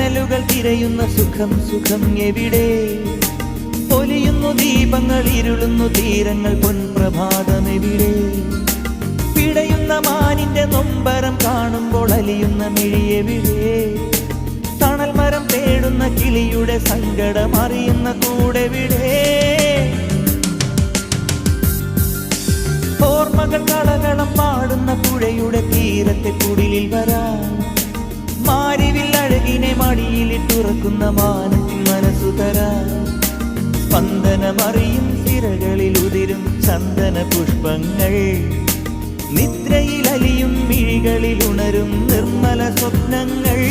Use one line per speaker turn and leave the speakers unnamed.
കനലുകൾ തിരയുന്ന സുഖം സുഖം എവിടെ? പൊലിയുന്നു ദീപങ്ങൾ, ഇരുളുന്നു തീരങ്ങൾ, പൊൻപ്രഭാതം എവിടെ? പിടയുന്ന മാനിന്റെ നൊമ്പരം കാണുമ്പോൾ അലിയുന്ന മിഴിയെവിടെ? തണൽ മരം തേടുന്ന കിളിയുടെ സങ്കടം അറിയുന്ന കൂടെവിടെ? ഓർമ്മകൾ കളകളം പാടുന്ന പുഴയുടെ തീരത്തെ കുടിലിൽ വരാൻ, മാരിവിൽ അഴകിനെ മടിയിലിട്ടുറക്കുന്ന മാനത്തിൻ മനസ്സു തരാൻ, സ്പന്ദനമറിയും സിരകളിൽ ഉതിരും ചന്ദന പുഷ്പങ്ങൾ, നിദ്രയിൽ അലിയും മിഴികളിൽ ഉണരും നിർമ്മല സ്വപ്നങ്ങൾ.